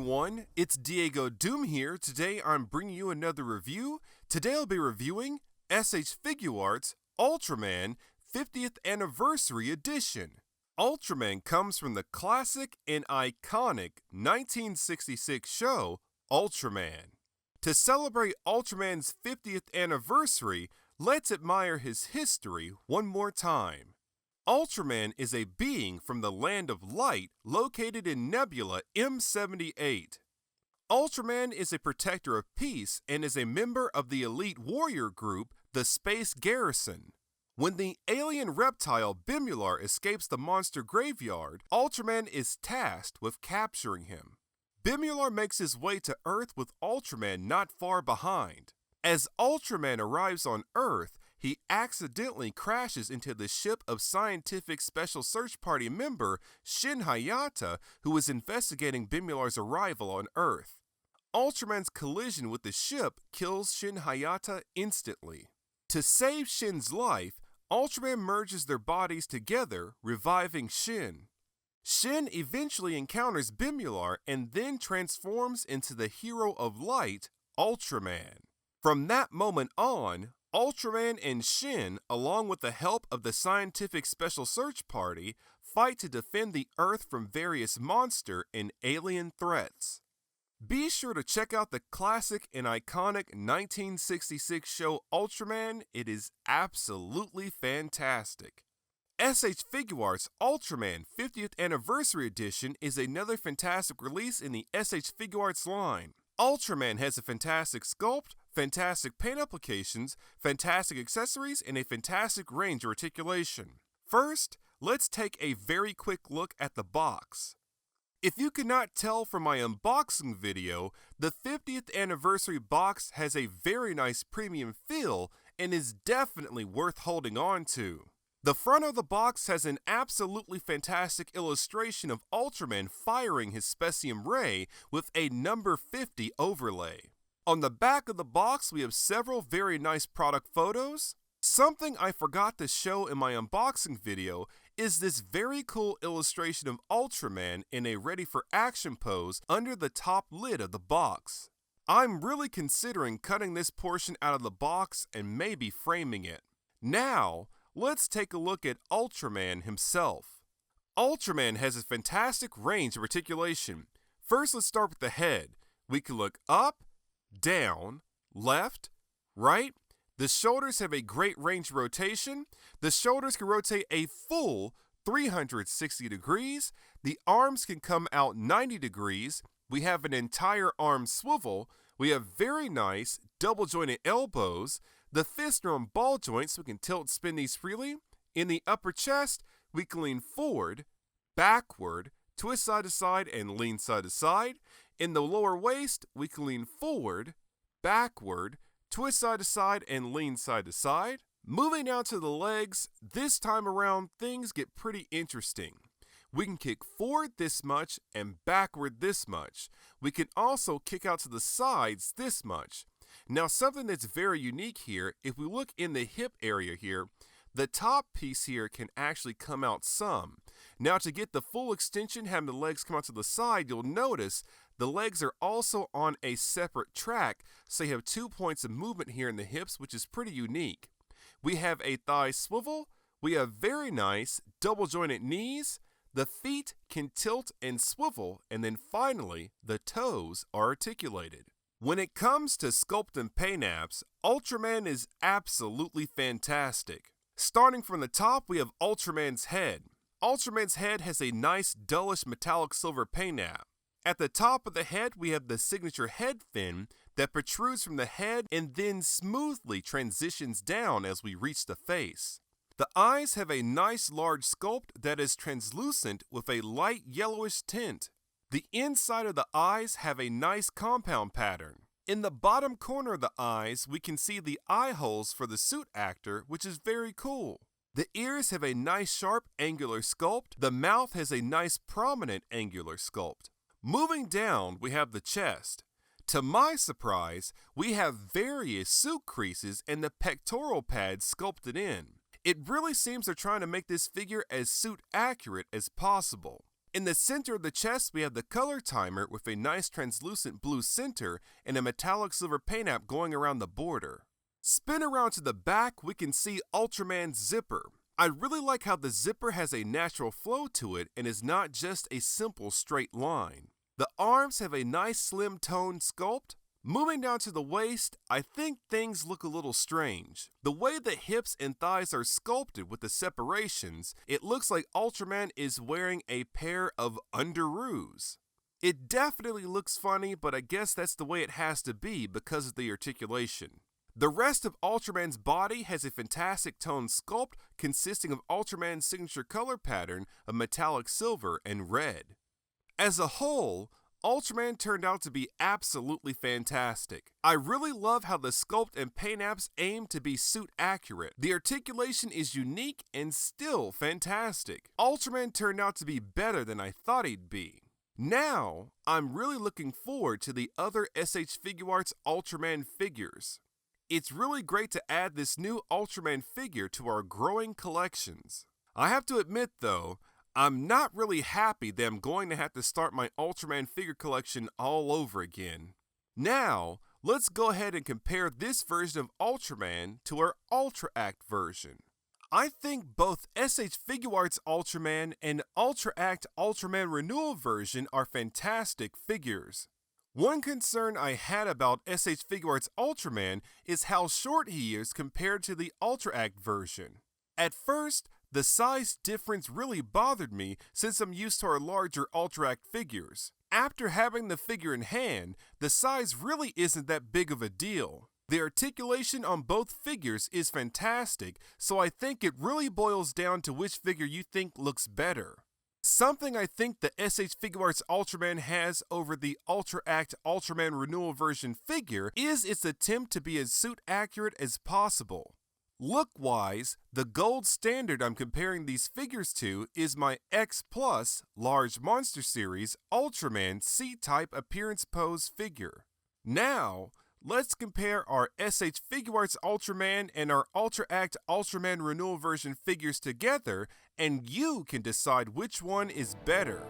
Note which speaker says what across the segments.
Speaker 1: everyone, it's DiegoDoom here. Today I'm bringing you another review. Today I'll be reviewing S.H.Figuarts Ultraman 50th Anniversary Edition. Ultraman comes from the classic and iconic 1966 show Ultraman. To celebrate Ultraman's 50th anniversary, let's admire his history one more time. Ultraman is a being from the land of light located in Nebula M78. Ultraman is a protector of peace and is a member of the elite warrior group, the Space Garrison. When the alien reptile Gemr escapes the monster graveyard, Ultraman is tasked with capturing him. Gemr makes his way to Earth with Ultraman not far behind. As Ultraman arrives on Earth, he accidentally crashes into the ship of Scientific Special Search Party member Shin Hayata, who is investigating Gemr's arrival on Earth. Ultraman's collision with the ship kills Shin Hayata instantly. To save Shin's life, Ultraman merges their bodies together, reviving Shin. Shin eventually encounters Gemr and then transforms into the hero of light, Ultraman. From that moment on, Ultraman and Shin, along with the help of the Scientific Special Search Party, fight to defend the Earth from various monster and alien threats. Be sure to check out the classic and iconic 1966 show Ultraman. It is absolutely fantastic. S.H.Figuarts Ultraman 50th Anniversary Edition is another fantastic release in the S.H.Figuarts line. Ultraman has a fantastic sculpt, fantastic paint applications, fantastic accessories, and a fantastic range of articulation. First, let's take a very quick look at the box. If you could not tell from my unboxing video, the 50th anniversary box has a very nice premium feel and is definitely worth holding on to. The front of the box has an absolutely fantastic illustration of Ultraman firing his Specium Ray with a number 50 overlay. On the back of the box, we have several very nice product photos. Something I forgot to show in my unboxing video is this very cool illustration of Ultraman in a ready for action pose under the top lid of the box. I'm really considering cutting this portion out of the box and maybe framing it. Now, let's take a look at Ultraman himself. Ultraman has a fantastic range of articulation. First, let's start with the head. We can look up, down, left, right. The shoulders have a great range of rotation. The shoulders can rotate a full 360 degrees. The arms can come out 90 degrees. We have an entire arm swivel. We have very nice double jointed elbows. The fists are on ball joints, so we can tilt and spin these freely. In the upper chest, we can lean forward, backward, twist side to side, and lean side to side. In the lower waist, we can lean forward, backward, twist side to side, and lean side to side. Moving down to the legs, this time around things get pretty interesting. We can kick forward this much and backward this much. We can also kick out to the sides this much. Now, something that's very unique here, if we look in the hip area here, the top piece here can actually come out some. Now, to get the full extension, having the legs come out to the side, you'll notice the legs are also on a separate track, so you have 2 points of movement here in the hips, which is pretty unique. We have a thigh swivel, we have very nice double jointed knees, the feet can tilt and swivel, and then finally, the toes are articulated. When it comes to sculpt and paint apps, Ultraman is absolutely fantastic. Starting from the top, we have Ultraman's head. Ultraman's head has a nice dullish metallic silver paint app. At the top of the head, we have the signature head fin that protrudes from the head and then smoothly transitions down as we reach the face. The eyes have a nice large sculpt that is translucent with a light yellowish tint. The inside of the eyes have a nice compound pattern. In the bottom corner of the eyes, we can see the eye holes for the suit actor, which is very cool. The ears have a nice sharp angular sculpt. The mouth has a nice prominent angular sculpt. Moving down, we have the chest. To my surprise, we have various suit creases and the pectoral pads sculpted in. It really seems they're trying to make this figure as suit accurate as possible. In the center of the chest, we have the color timer with a nice translucent blue center and a metallic silver paint app going around the border. Spin around to the back, we can see Ultraman's zipper. I really like how the zipper has a natural flow to it and is not just a simple straight line. The arms have a nice slim toned sculpt. Moving down to the waist, I think things look a little strange. The way the hips and thighs are sculpted with the separations, it looks like Ultraman is wearing a pair of underoos. It definitely looks funny, but I guess that's the way it has to be because of the articulation. The rest of Ultraman's body has a fantastic toned sculpt consisting of Ultraman's signature color pattern of metallic silver and red. As a whole, Ultraman turned out to be absolutely fantastic. I really love how the sculpt and paint apps aim to be suit accurate. The articulation is unique and still fantastic. Ultraman turned out to be better than I thought he'd be. Now, I'm really looking forward to the other S.H.Figuarts Ultraman figures. It's really great to add this new Ultraman figure to our growing collections. I have to admit though, I'm not really happy that I'm going to have to start my Ultraman figure collection all over again. Now, let's go ahead and compare this version of Ultraman to our Ultra Act version. I think both S.H.Figuarts Ultraman and Ultra Act Ultraman Renewal version are fantastic figures. One concern I had about S.H.Figuarts Ultraman is how short he is compared to the Ultra Act version. At first, the size difference really bothered me since I'm used to our larger Ultra Act figures. After having the figure in hand, the size really isn't that big of a deal. The articulation on both figures is fantastic, so I think it really boils down to which figure you think looks better. Something I think the S.H.Figuarts Ultraman has over the Ultra Act Ultraman Renewal version figure is its attempt to be as suit accurate as possible. Look-wise, the gold standard I'm comparing these figures to is my X Plus Large Monster Series Ultraman C-Type Appearance Pose figure. Now, let's compare our S.H.Figuarts Ultraman and our Ultra Act Ultraman Renewal version figures together, and you can decide which one is better.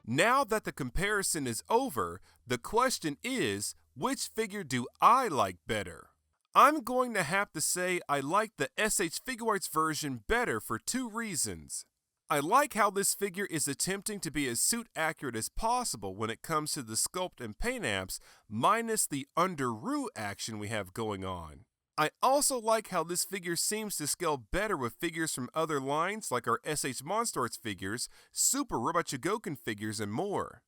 Speaker 1: Now that the comparison is over, the question is, which figure do I like better? I'm going to have to say I like the S.H.Figuarts version better for two reasons. I like how this figure is attempting to be as suit accurate as possible when it comes to the sculpt and paint apps, minus the underroo action we have going on. I also like how this figure seems to scale better with figures from other lines like our S.H.MonsterArts figures, Super Robot Chigoken figures, and more.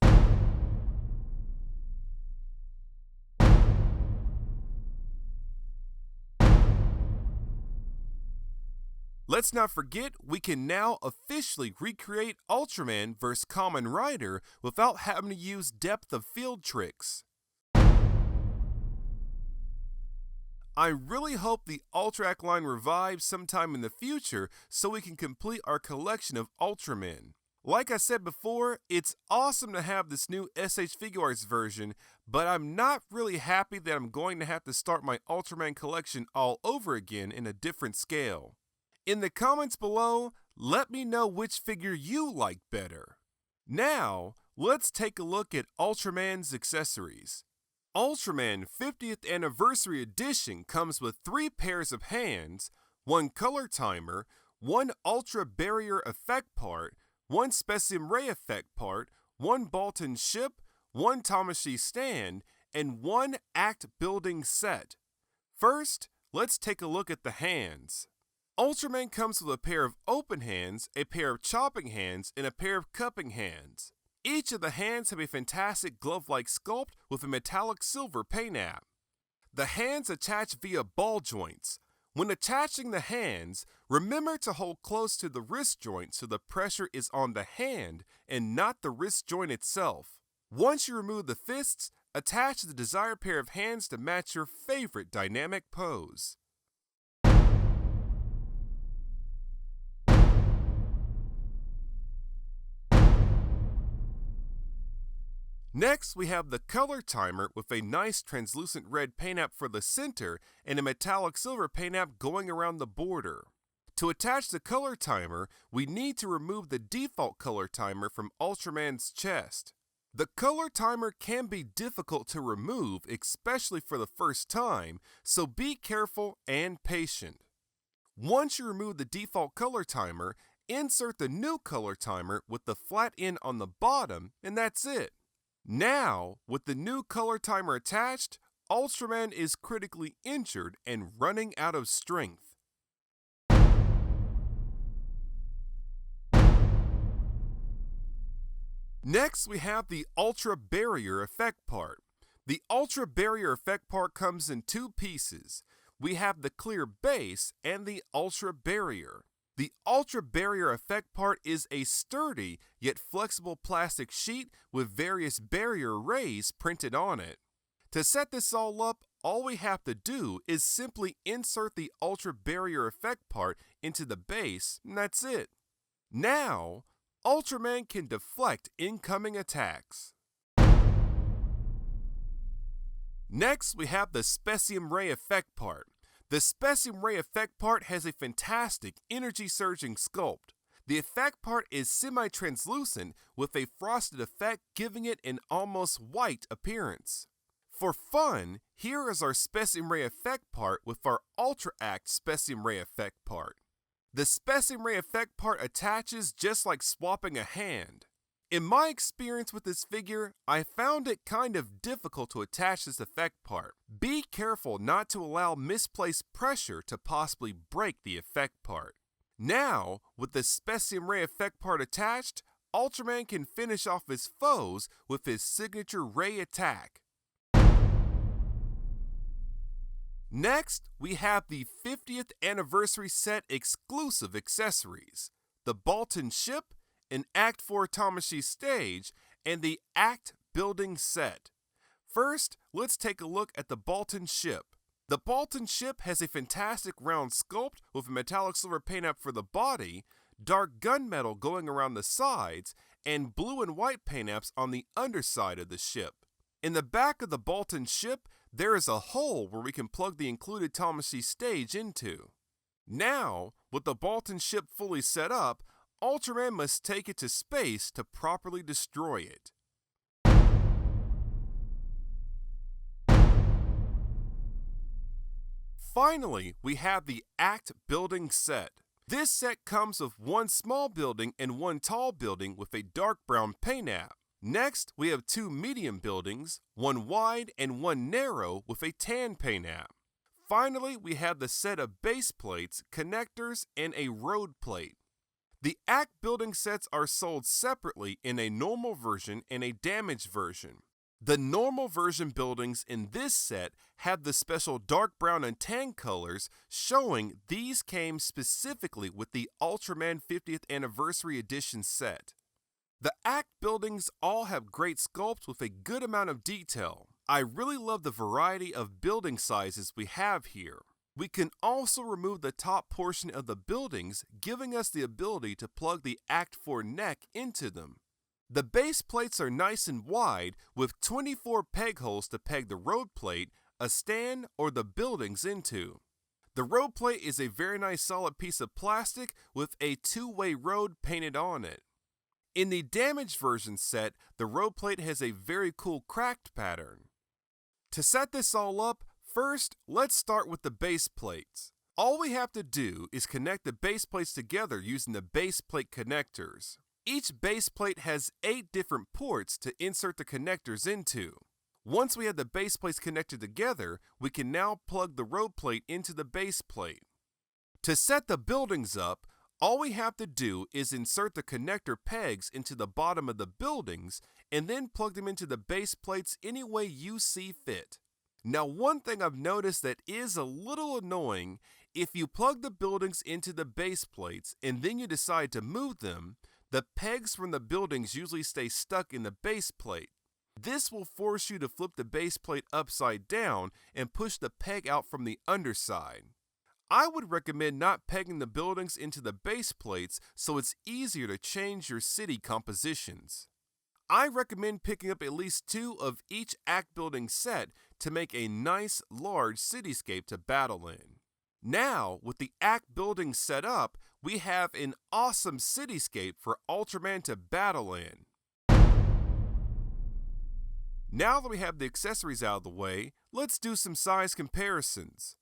Speaker 1: Let's not forget, we can now officially recreate Ultraman vs. Kamen Rider without having to use depth of field tricks. I really hope the Ultra Act line revives sometime in the future so we can complete our collection of Ultramen. Like I said before, it's awesome to have this new S.H.Figuarts version, but I'm not really happy that I'm going to have to start my Ultraman collection all over again in a different scale. In the comments below, let me know which figure you like better. Now, let's take a look at Ultraman's accessories. Ultraman 50th Anniversary Edition comes with 3 pairs of hands, 1 color timer, 1 Ultra Barrier effect part, 1 Specimen Ray effect part, 1 Bolton ship, 1 Tamashii stand, and 1 act building set. First, let's take a look at the hands. Ultraman comes with a pair of open hands, a pair of chopping hands, and a pair of cupping hands. Each of the hands have a fantastic glove-like sculpt with a metallic silver paint app. The hands attach via ball joints. When attaching the hands, remember to hold close to the wrist joint so the pressure is on the hand and not the wrist joint itself. Once you remove the fists, attach the desired pair of hands to match your favorite dynamic pose. Next, we have the color timer with a nice translucent red paint app for the center and a metallic silver paint app going around the border. To attach the color timer, we need to remove the default color timer from Ultraman's chest. The color timer can be difficult to remove, especially for the first time, so be careful and patient. Once you remove the default color timer, insert the new color timer with the flat end on the bottom, and that's it. Now, with the new color timer attached, Ultraman is critically injured and running out of strength. Next, we have the Ultra Barrier Effect part. The Ultra Barrier Effect part comes in two pieces. We have the clear base and the Ultra Barrier. The Ultra Barrier Effect part is a sturdy yet flexible plastic sheet with various barrier rays printed on it. To set this all up, all we have to do is simply insert the Ultra Barrier Effect part into the base, and that's it. Now, Ultraman can deflect incoming attacks. Next, we have the Specium Ray Effect part. The Specium Ray Effect part has a fantastic energy-surging sculpt. The effect part is semi-translucent with a frosted effect, giving it an almost white appearance. For fun, here is our Specium Ray Effect part with our Ultra Act Specium Ray Effect part. The Specium Ray Effect part attaches just like swapping a hand. In my experience with this figure, I found it kind of difficult to attach this effect part. Be careful not to allow misplaced pressure to possibly break the effect part. Now, with the Specium Ray Effect part attached, Ultraman can finish off his foes with his signature ray attack. Next, we have the 50th Anniversary Set exclusive accessories, the Bolton Ship, an Act 4 Tamashii stage, and the Act Building Set. First, let's take a look at the Bolton Ship. The Bolton Ship has a fantastic round sculpt with a metallic silver paint app for the body, dark gunmetal going around the sides, and blue and white paint apps on the underside of the ship. In the back of the Bolton Ship, there is a hole where we can plug the included Tamashii stage into. Now, with the Bolton Ship fully set up, Ultraman must take it to space to properly destroy it. Finally, we have the Act Building Set. This set comes with one small building and one tall building with a dark brown paint app. Next, we have two medium buildings, one wide and one narrow with a tan paint app. Finally, we have the set of base plates, connectors, and a road plate. The Act building sets are sold separately in a normal version and a damaged version. The normal version buildings in this set have the special dark brown and tan colors, showing these came specifically with the Ultraman 50th Anniversary Edition set. The Act buildings all have great sculpts with a good amount of detail. I really love the variety of building sizes we have here. We can also remove the top portion of the buildings, giving us the ability to plug the Act 4 neck into them. The base plates are nice and wide, with 24 peg holes to peg the road plate, a stand, or the buildings into. The road plate is a very nice solid piece of plastic with a two-way road painted on it. In the damaged version set, the road plate has a very cool cracked pattern. To set this all up, first, let's start with the base plates. All we have to do is connect the base plates together using the base plate connectors. Each base plate has 8 different ports to insert the connectors into. Once we have the base plates connected together, we can now plug the road plate into the base plate. To set the buildings up, All we have to do is insert the connector pegs into the bottom of the buildings and then plug them into the base plates any way you see fit. Now, one thing I've noticed that is a little annoying, if you plug the buildings into the base plates and then you decide to move them, the pegs from the buildings usually stay stuck in the base plate. This will force you to flip the base plate upside down and push the peg out from the underside. I would recommend not pegging the buildings into the base plates so it's easier to change your city compositions. I recommend picking up at least 2 of each act building set to make a nice large cityscape to battle in. Now, with the act building set up, we have an awesome cityscape for Ultraman to battle in. Now that we have the accessories out of the way, let's do some size comparisons.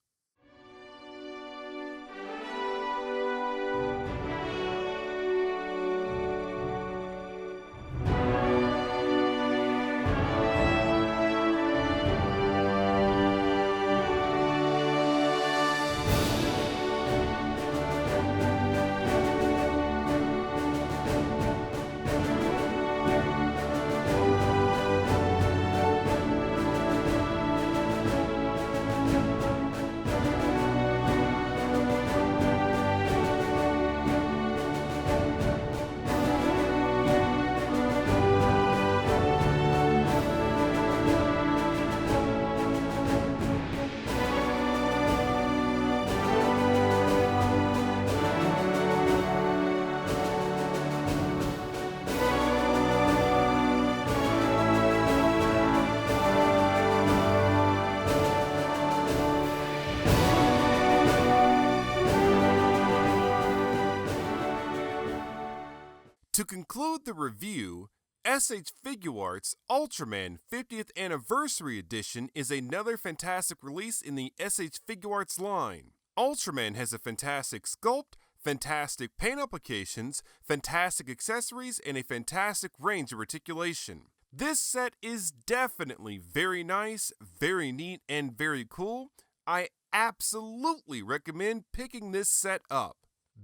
Speaker 1: To conclude the review, S.H.Figuarts Ultraman 50th Anniversary Edition is another fantastic release in the S.H.Figuarts line. Ultraman has a fantastic sculpt, fantastic paint applications, fantastic accessories, and a fantastic range of articulation. This set is definitely very nice, very neat, and very cool. I absolutely recommend picking this set up.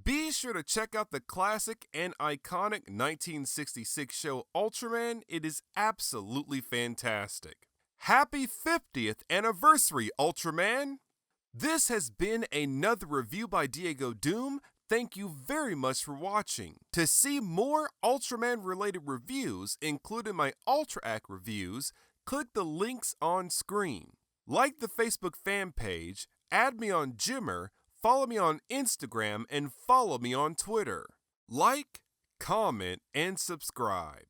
Speaker 1: Be sure to check out the classic and iconic 1966 show Ultraman. It is absolutely fantastic. Happy 50th anniversary, Ultraman! This has been another review by DiegoDoom. Thank you very much for watching. To see more Ultraman-related reviews, including my Ultra Act reviews, click the links on screen. Like the Facebook fan page, add me on Gemr, follow me on Instagram, and follow me on Twitter. Like, comment, and subscribe.